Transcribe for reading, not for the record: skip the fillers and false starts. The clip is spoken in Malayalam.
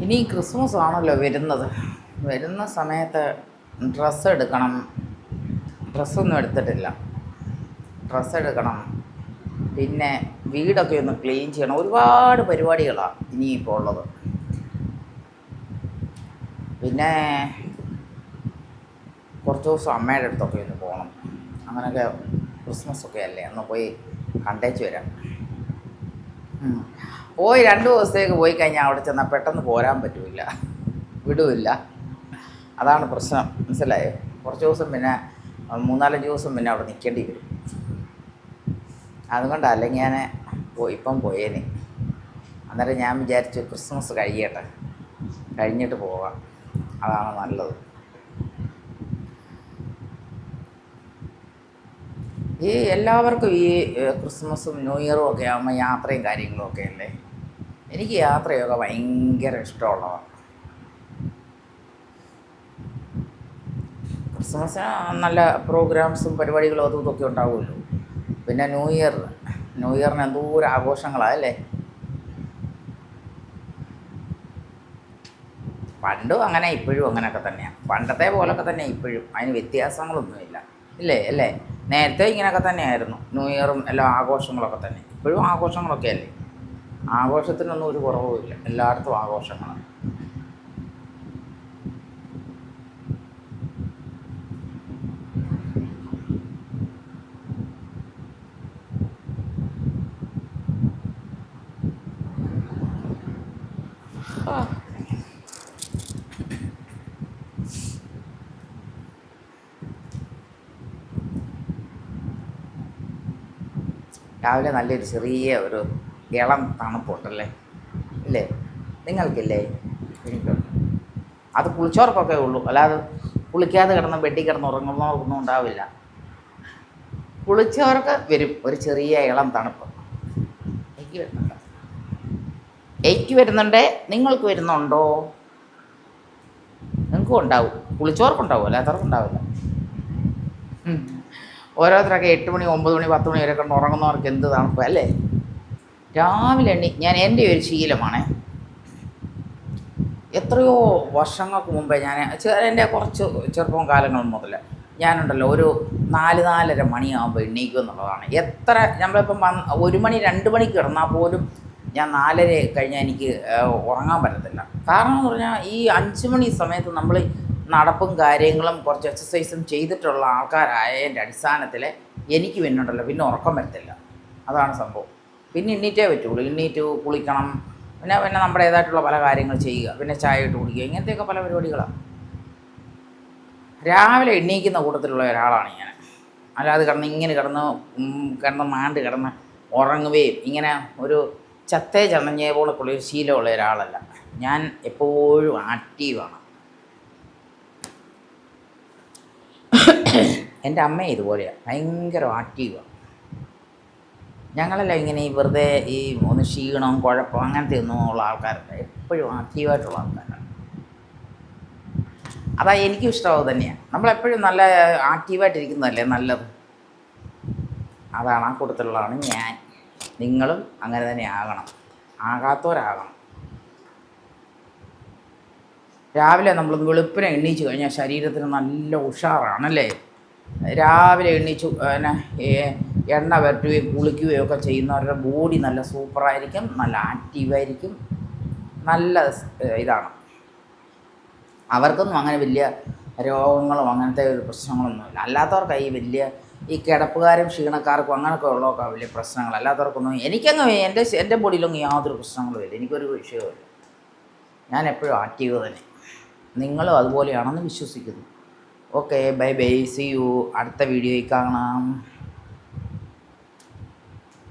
ഇനി ക്രിസ്മസ് ആണല്ലോ വരുന്നത്. വരുന്ന സമയത്ത് ഡ്രസ്സ് എടുക്കണം. ഡ്രസ്സൊന്നും എടുത്തിട്ടില്ല. ഡ്രസ്സ് എടുക്കണം. പിന്നെ വീടൊക്കെ ഒന്ന് ക്ലീൻ ചെയ്യണം. ഒരുപാട് പരിപാടികളാണ് ഇനിയിപ്പോൾ ഉള്ളത്. പിന്നെ കുറച്ച് ദിവസം അമ്മയുടെ അടുത്തൊക്കെ ഒന്ന് പോകണം. അങ്ങനെയൊക്കെ ക്രിസ്മസൊക്കെ അല്ലേ, ഒന്ന് പോയി കണ്ടേച്ച് വരാം. പോയി 2 ദിവസത്തേക്ക് പോയി കഴിഞ്ഞാൽ അവിടെ ചെന്നാൽ പെട്ടെന്ന് പോരാൻ പറ്റില്ല, വിടുമില്ല. അതാണ് പ്രശ്നം, മനസ്സിലായോ? കുറച്ച് ദിവസം പിന്നെ 3-4 ദിവസം പിന്നെ അവിടെ നിൽക്കേണ്ടി വരും. അതുകൊണ്ട് അല്ലെങ്കിൽ ഞാൻ ഇപ്പം പോയേനെ. അന്നേരം ഞാൻ വിചാരിച്ചു ക്രിസ്മസ് കഴിയട്ടെ, കഴിഞ്ഞിട്ട് പോകാം, അതാണ് നല്ലത്. ഈ എല്ലാവർക്കും ഈ ക്രിസ്മസും ന്യൂ ഇയറും ഒക്കെ ആകുമ്പോൾ യാത്രയും കാര്യങ്ങളും ഒക്കെ അല്ലേ. എനിക്ക് യാത്രയൊക്കെ ഭയങ്കര ഇഷ്ടമുള്ളതാണ്. ക്രിസ്മസിന് നല്ല പ്രോഗ്രാംസും പരിപാടികളും അതും ഇതൊക്കെ ഉണ്ടാവുമല്ലോ. പിന്നെ ന്യൂ ഇയറിന് എന്തോരം ആഘോഷങ്ങളാണ് അല്ലേ. പണ്ടും അങ്ങനെ ഇപ്പോഴും അങ്ങനെയൊക്കെ തന്നെയാണ്. പണ്ടത്തെ പോലൊക്കെ തന്നെ ഇപ്പോഴും, അതിന് വ്യത്യാസങ്ങളൊന്നുമില്ല അല്ലേ. നേരത്തെ ഇങ്ങനെയൊക്കെ തന്നെയായിരുന്നു. ന്യൂ ഇയറും എല്ലാ ആഘോഷങ്ങളൊക്കെ തന്നെ. ഇപ്പോഴും ആഘോഷങ്ങളൊക്കെ അല്ലേ. ആഘോഷത്തിനൊന്നും ഒരു കുറവുമില്ല, എല്ലായിടത്തും ആഘോഷങ്ങളാണ്. രാവിലെ നല്ലൊരു ചെറിയ ഒരു ഇളം തണുപ്പുണ്ടല്ലേ, ഇല്ലേ? നിങ്ങൾക്കില്ലേ? എനിക്കുണ്ട്. അത് കുളിച്ചവർക്കൊക്കെ ഉള്ളൂ, അല്ലാതെ കുളിക്കാതെ കിടന്ന് ബെഡിൽ കിടന്ന് ഉറങ്ങുന്നവർക്കൊന്നും ഉണ്ടാവില്ല. കുളിച്ചവർക്ക് വരും ഒരു ചെറിയ ഇളം തണുപ്പ്. എനിക്ക് വരുന്നുണ്ട്, നിങ്ങൾക്ക് വരുന്നുണ്ടോ? നിങ്ങൾക്കും ഉണ്ടാവും, കുളിച്ചവർക്കുണ്ടാവും, അല്ലാത്തവർക്കും ഉണ്ടാവില്ല. ഓരോരുത്തരൊക്കെ 8 മണി 9 മണി 10 മണി വരെ കൊണ്ട് ഉറങ്ങുന്നവർക്ക് എന്ത് തണുപ്പ് അല്ലേ. രാവിലെ ഞാൻ എൻ്റെ ഒരു ശീലമാണ്. എത്രയോ വർഷങ്ങൾക്ക് മുമ്പേ എൻ്റെ കുറച്ച് ചെറുപ്പം കാലങ്ങൾ മുതൽ ഞാനുണ്ടല്ലോ ഒരു 4-4:30 മണിയാകുമ്പോൾ എണീക്കും എന്നുള്ളതാണ്. എത്ര നമ്മളിപ്പം 1 മണി 2 മണിക്ക് കിടന്നാൽ പോലും ഞാൻ 4:30 കഴിഞ്ഞാൽ എനിക്ക് ഉറങ്ങാൻ പറ്റത്തില്ല. കാരണം എന്ന് പറഞ്ഞാൽ ഈ 5 മണി സമയത്ത് നമ്മൾ നടപ്പും കാര്യങ്ങളും കുറച്ച് എക്സസൈസും ചെയ്തിട്ടുള്ള ആൾക്കാരായതിൻ്റെ അടിസ്ഥാനത്തിൽ എനിക്ക് പിന്നുണ്ടല്ലോ പിന്നെ ഉറക്കം വരത്തില്ല. അതാണ് സംഭവം. പിന്നെ എണ്ണീറ്റേ പറ്റുള്ളൂ. എണ്ണീറ്റ് കുളിക്കണം, പിന്നെ നമ്മുടേതായിട്ടുള്ള പല കാര്യങ്ങൾ ചെയ്യുക, പിന്നെ ചായ ഇട്ട് കുടിക്കുക, ഇങ്ങനത്തെയൊക്കെ പല പരിപാടികളാണ്. രാവിലെ എണ്ണീക്കുന്ന കൂട്ടത്തിലുള്ള ഒരാളാണ് ഞാൻ. അല്ലാതെ കിടന്ന് മാണ്ട് കിടന്ന് ഉറങ്ങുകയും ഇങ്ങനെ ഒരു ചത്തേ ചണഞ്ഞേ പോലൊക്കെയുള്ള ഒരു ശീലമുള്ള ഒരാളല്ല ഞാൻ. എപ്പോഴും ആക്റ്റീവാണ്. എൻ്റെ അമ്മ ഇതുപോലെയാണ്, ഭയങ്കര ആക്റ്റീവാണ്. ഞങ്ങളെല്ലാം ഇങ്ങനെ വെറുതെ ഒന്ന് ക്ഷീണവും കുഴപ്പം അങ്ങനത്തെ ഒന്നും ഉള്ള ആൾക്കാരല്ല, എപ്പോഴും ആക്റ്റീവായിട്ടുള്ള ആൾക്കാരാണ്. അതാ എനിക്കും ഇഷ്ടമാവും തന്നെയാണ്. നമ്മളെപ്പോഴും നല്ല ആക്റ്റീവായിട്ടിരിക്കുന്നതല്ലേ നല്ലത്. അതാണ്, ആ കൂട്ടത്തിലുള്ളതാണ് ഞാൻ. നിങ്ങളും അങ്ങനെ തന്നെ ആകണം, ആകാത്തവരാകണം. രാവിലെ നമ്മൾ വെളുപ്പിനെ എണ്ണീച്ച് കഴിഞ്ഞാൽ ശരീരത്തിന് നല്ല ഉഷാറാണല്ലേ. രാവിലെ എണ്ണീച്ച് എണ്ണ വരട്ടുകയും കുളിക്കുകയും ഒക്കെ ചെയ്യുന്നവരുടെ ബോഡി നല്ല സൂപ്പറായിരിക്കും, നല്ല ആക്റ്റീവായിരിക്കും, നല്ല ഇതാണ്. അവർക്കൊന്നും അങ്ങനെ വലിയ രോഗങ്ങളും അങ്ങനത്തെ ഒരു പ്രശ്നങ്ങളൊന്നുമില്ല. അല്ലാത്തവർക്കാണ് ഈ വലിയ കിടപ്പുകാരും ക്ഷീണക്കാർക്കും അങ്ങനെയൊക്കെ ഉള്ളതൊക്കെ വലിയ പ്രശ്നങ്ങൾ. അല്ലാത്തവർക്കൊന്നും എൻ്റെ ബോഡിയിലൊന്നും യാതൊരു പ്രശ്നങ്ങളുമില്ല, എനിക്കൊരു വിഷയവുമില്ല. ഞാൻ എപ്പോഴും ആക്റ്റീവ് തന്നെ. നിങ്ങളും അതുപോലെയാണെന്ന് വിശ്വസിക്കുന്നു. Okay, bye bye, see you. അടുത്ത വീഡിയോയിൽ കാണാം.